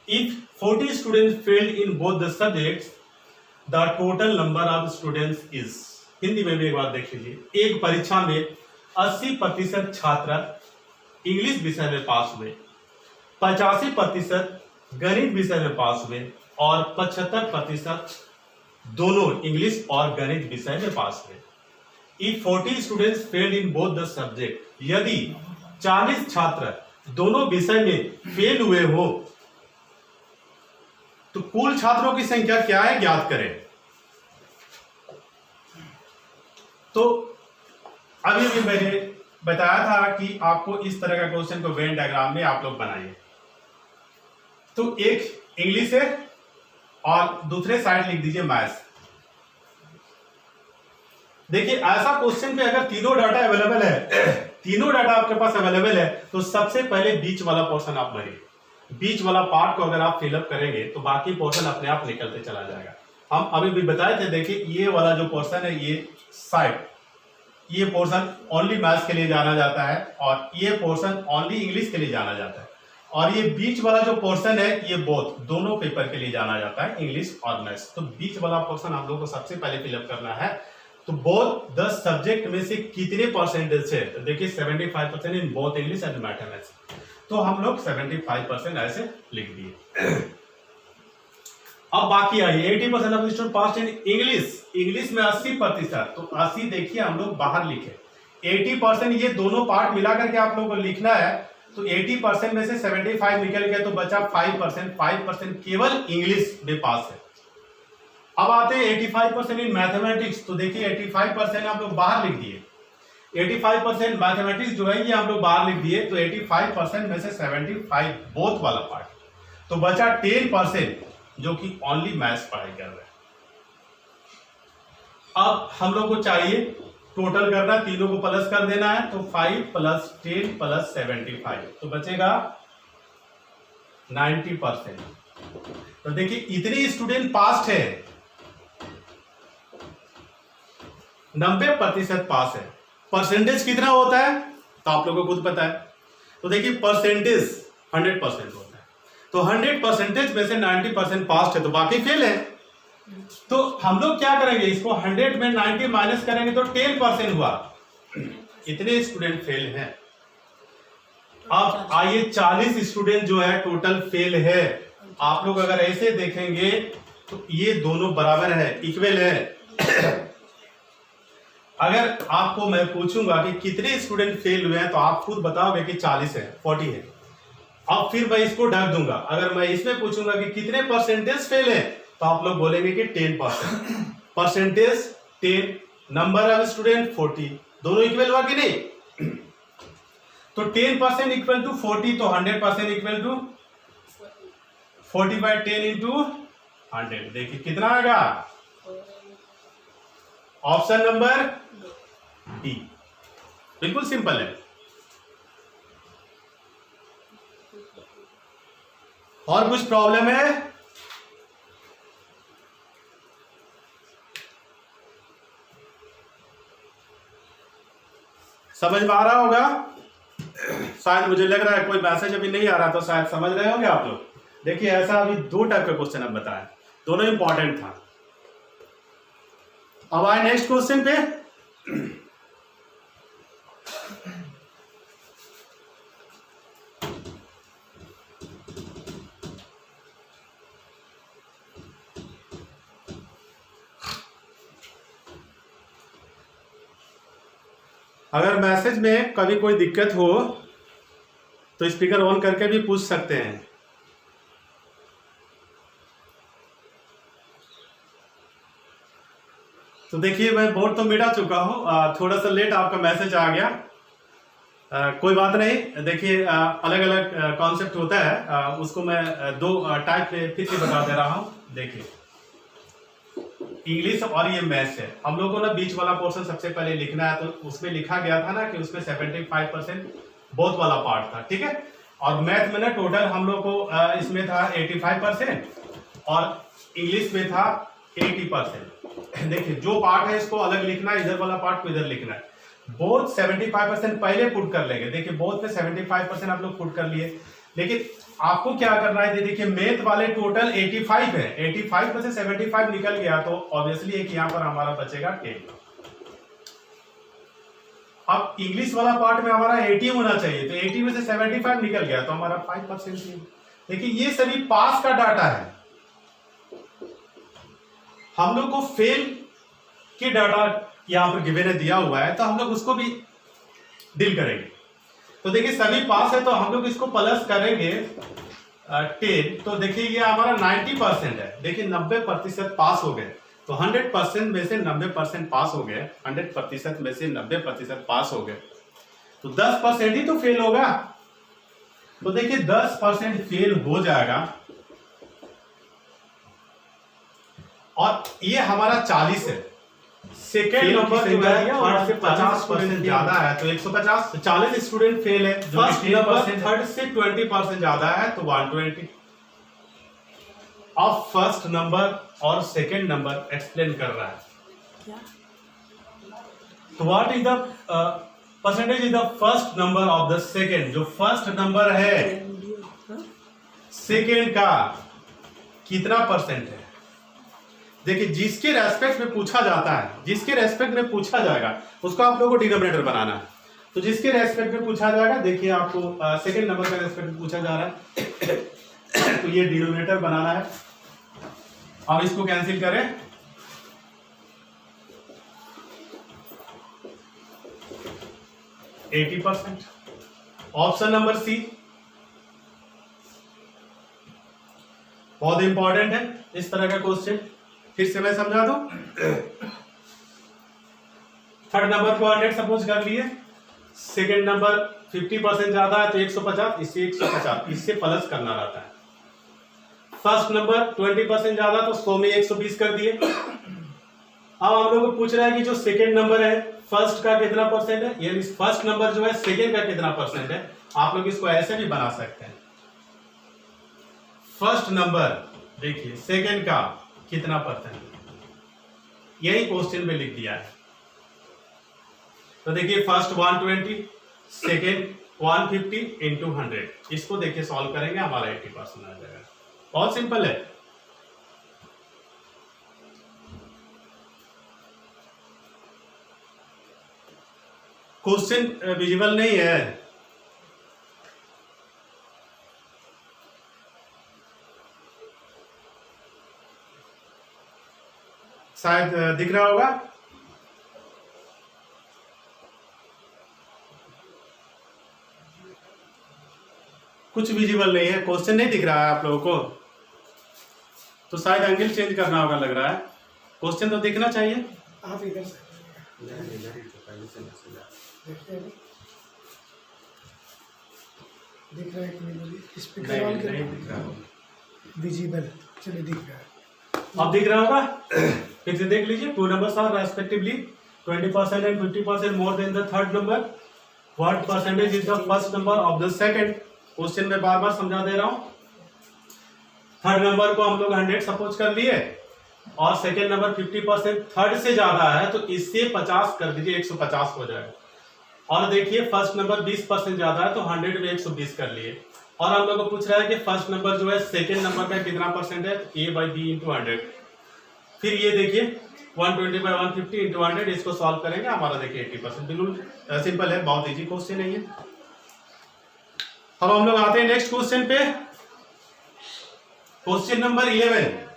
If 40 students failed in both the subjects, the total number of students is. Hindi में भी एक बार देख लीजिए, एक परीक्षा में 80% छात्र English विषय में पास हुए, 85% गणित विषय में पास हुए और 75% दोनों इंग्लिश और गणित विषय में पास हुए। If 40 students failed in both the subject, यदि 40 छात्र दोनों विषय में फेल हुए हो तो कुल छात्रों की संख्या क्या है ज्ञात करें। तो अभी भी मैंने बताया था कि आपको इस तरह का क्वेश्चन को वेन डायग्राम में आप लोग बनाइए। तो एक इंग्लिश है और दूसरे साइड लिख दीजिए मैथ्स। देखिए ऐसा क्वेश्चन पे अगर तीनों डाटा अवेलेबल है, तीनों डाटा आपके पास अवेलेबल है, तो सबसे पहले बीच वाला पोर्शन आप भरिए। बीच वाला पार्ट को अगर आप फिलअप करेंगे तो बाकी पोर्शन अपने आप निकलते चला जाएगा। हम अभी भी बताए थे, देखिए ये वाला जो पोर्शन है, ये साइड, ये पोर्शन ओनली मैथ्स के लिए जाना जाता है और ये पोर्शन ओनली इंग्लिश के लिए जाना जाता है, और ये बीच वाला जो पोर्शन है ये बोथ दोनों पेपर के लिए जाना जाता है, इंग्लिश और मैथ्स। तो बीच वाला पोर्शन आप लोगों को सबसे पहले फिलअप करना है। तो बोथ 10 सब्जेक्ट में से कितने परसेंटेज है, तो देखिए 75% in both English and mathematics. तो हम लोग 75% ऐसे लिख दिए। अब बाकी आइए 80% of student pass in English, English में 80%, तो 80 देखिए हम लोग बाहर लिखे। 80% ये दोनों पार्ट मिला करके आप लोगों को लिखना है। तो 80% में से 75 निकल गया तो बचा 5%, 5% केवल इंग्लिश में पास है। अब आते हैं 85% इन मैथमेटिक्स, तो देखिए 85% आप लोग बाहर लिख दिए। 85% मैथमेटिक्स जो है ये हम लोग बाहर लिख दिए। तो 85% में से 75 बोथ वाला पार्ट, तो बचा 10% जो कि ओनली मैथ्स पढ़ाई कर रहे हैं। अब हम लोग को चाहिए टोटल करना, तीनों को प्लस कर देना है। तो 5 + 10 + 75, तो बचेगा 90%। तो देखिए इतने स्टूडेंट पास है, 90% पास है। परसेंटेज कितना होता है तो आप लोगों को खुद पता है। तो देखिए परसेंटेज 100% होता है, तो 100% में से 90% पास है तो बाकी फेल है। तो हम लोग क्या करेंगे, इसको 100 में 90 माइनस करेंगे तो 10% हुआ, इतने स्टूडेंट फेल हैं। अब आइए 40 स्टूडेंट जो है टोटल फेल है। आप लोग अगर ऐसे देखेंगे तो ये दोनों बराबर है, इक्वल है। अगर आपको मैं पूछूंगा कि कितने स्टूडेंट फेल हुए हैं तो आप खुद बताओगे कि 40 है, 40 है। अब फिर मैं इसको ढक दूंगा। अगर मैं इसमें पूछूंगा कि कितने परसेंटेज फेल है तो आप लोग बोलेंगे कि 10%। परसेंटेज 10, नंबर ऑफ स्टूडेंट 40, दोनों इक्वल हुआ कि नहीं। तो 10% इक्वल टू 40, तो 100% इक्वल टू 40/10 × 100। देखिए कितना आएगा, ऑप्शन नंबर डी। बिल्कुल सिंपल है। और कुछ प्रॉब्लम है? समझ में आ रहा होगा शायद, मुझे लग रहा है कोई मैसेज अभी नहीं आ रहा, तो शायद समझ रहे होंगे आप लोग। देखिए ऐसा अभी 2 टाइप का क्वेश्चन अब बताया, दोनों इंपॉर्टेंट था। अब आए नेक्स्ट क्वेश्चन पे। अगर मैसेज में कभी कोई दिक्कत हो तो स्पीकर ऑन करके भी पूछ सकते हैं। तो देखिए मैं बोर्ड तो मिटा चुका हूँ, थोड़ा सा लेट आपका मैसेज आ गया। कोई बात नहीं। देखिए अलग अलग कॉन्सेप्ट होता है, उसको मैं दो टाइप फिर से बता दे रहा हूँ। देखिए इंग्लिश और ये मैथ्स है। हम लोगों को ना बीच वाला पोर्शन सबसे पहले लिखना है, तो उसमें लिखा गया था ना कि उसमें 75% बोथ वाला पार्ट था, ठीक है। और मैथ में ना टोटल हम लोग को इसमें था 85% और इंग्लिश में था 80%। देखिए जो पार्ट है इसको अलग लिखना है, इधर वाला पार्ट को इधर लिखना है। बोथ 75% पहले पुट कर लेंगे। देखिए बोथ में 75% आप लोग पुट कर लिए, लेकिन आपको क्या करना है, देखिए मैथ वाले टोटल 85 है, 85 में से 75 निकल गया तो ऑब्वियसली एक यहां पर हमारा बचेगा 10। अब इंग्लिश वाला पार्ट में हमारा 80 होना चाहिए, तो 80 में से 75 निकल गया तो हमारा 5%। देखिए ये सभी पास का डाटा है। हम लोग को फेल के डाटा यहां पर गिवन है, दिया हुआ है, तो हम लोग उसको भी डील करेंगे। तो देखिए सभी पास है तो हम लोग इसको प्लस करेंगे 10, तो देखिए ये हमारा 90% है। देखिए 90% पास हो गए, तो 100% में से 90% पास हो गए, 100% में से 90% पास हो गए, तो 10% ही तो फेल होगा। तो देखिए 10% फेल हो जाएगा, और ये हमारा 40 है। सेकेंड नंबर जो है थर्ड से 50% ज्यादा है तो 150, 40 स्टूडेंट फेल है। फर्स्ट नंबर थर्ड से 20% ज्यादा है तो 120। अब फर्स्ट नंबर और सेकेंड नंबर एक्सप्लेन कर रहा है। तो what is the percentage is the first number of the second. जो फर्स्ट नंबर है सेकेंड का कितना परसेंट है। देखिए जिसके रेस्पेक्ट में पूछा जाता है, जिसके रेस्पेक्ट में पूछा जाएगा उसको आप लोगों को डिनोमिनेटर बनाना है। तो जिसके रेस्पेक्ट में पूछा जाएगा, देखिए आपको सेकंड नंबर का रेस्पेक्ट में पूछा जा रहा है तो ये डिनोमिनेटर बनाना है। अब इसको कैंसिल करें, %80। ऑप्शन नंबर सी बहुत इंपॉर्टेंट है इस तरह का क्वेश्चन। फिर से मैं समझा दूं। थर्ड नंबर को 100 सपोज कर लिए, सेकेंड नंबर 50% ज्यादा है तो 150, इससे 150, इससे प्लस करना रहता है। फर्स्ट नंबर 20% ज्यादा तो 100 में 120 कर दिए। अब हम लोग को पूछ रहा है कि जो सेकेंड नंबर है फर्स्ट का कितना परसेंट है, यानी फर्स्ट नंबर जो है सेकेंड का कितना परसेंट है। आप लोग इसको ऐसे भी बना सकते हैं, फर्स्ट नंबर देखिए सेकेंड का कितना परसेंट, यही क्वेश्चन में लिख दिया है। तो देखिए फर्स्ट 120, सेकेंड 150 इंटू 100, इसको देखिए सॉल्व करेंगे हमारा 80% आ जाएगा। बहुत सिंपल है। क्वेश्चन विजिबल नहीं है, शायद दिख रहा होगा। कुछ विजिबल नहीं है, क्वेश्चन नहीं दिख रहा है आप लोगों को, तो शायद एंगल चेंज करना होगा लग रहा है। क्वेश्चन तो दिखना चाहिए। आप इधर से दिख रहा है कि नहीं, स्पीकर ऑन नहीं दिख रहा होगा। विजिबल, चलिए दिख रहा है। अब दिख रहा होगा, फिर से देख लीजिए। Two numbers are respectively 20% and 50% more than the third number. What percentage is the first number of the second. Question में बार बार समझा दे रहा हूं। थर्ड नंबर को हम लोग 100 सपोज कर लिए और सेकंड नंबर 50% थर्ड से ज्यादा है तो इससे 50 कर दीजिए, 150 हो जाएगा। और देखिए फर्स्ट नंबर 20% ज्यादा है तो 100 में 120 कर लिए। और हम लोग को पूछ रहा है कि फर्स्ट नंबर जो है सेकंड नंबर का कितना परसेंट है, A/B इंटू 100। फिर ये देखिए 120/150 इंटू 100, इसको सॉल्व करेंगे हमारा देखिए 80%। बिल्कुल सिंपल है, बहुत इजी क्वेश्चन है ये। अब हम लोग आते हैं नेक्स्ट क्वेश्चन पे, question number 11।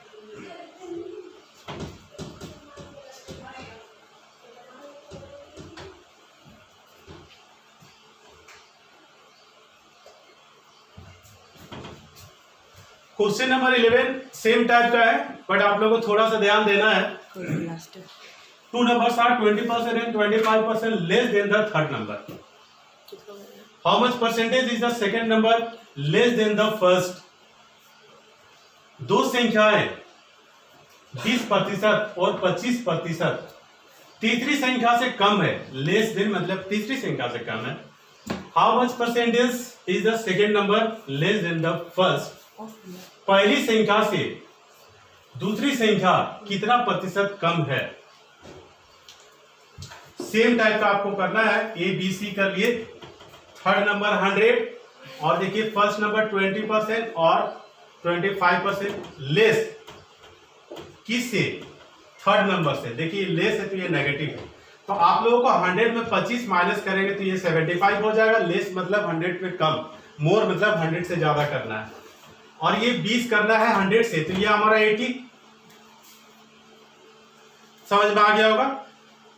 Question number 11 same type का है, बट आप लोगों को थोड़ा सा ध्यान देना है। Two numbers are 20% and 25% less than the third number. How much percentage is the second number less than the first? दो संख्याएं 20% और 25% तीसरी संख्या से कम है। लेस देन मतलब तीसरी संख्या से कम है। How much percentage is the second number less than the first? पहली संख्या से दूसरी संख्या कितना प्रतिशत कम है? सेम टाइप का आपको करना है। ए बी सी कर लिए। थर्ड नंबर 100 और देखिए फर्स्ट नंबर 20% और 25% लेस किससे? थर्ड नंबर से। देखिए लेस है तो ये नेगेटिव है, तो आप लोगों को 100 में 25 माइनस करेंगे तो ये 75 हो जाएगा। लेस मतलब 100 पे कम, मोर मतलब 100 से ज्यादा करना है। और ये 20 करना है 100 से, तो ये हमारा 80। समझ में आ गया होगा।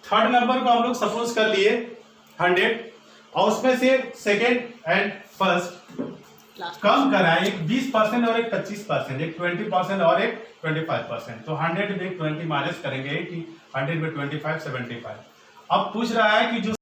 थर्ड नंबर को हम लोग सपोज कर लिए 100 और उसमें से सेकेंड एंड फर्स्ट कम कराए, एक 20% और एक 25%, एक 20% और एक 25%। तो 100 में 20 माइनस करेंगे 80, 100 में 25 75। अब पूछ रहा है कि जो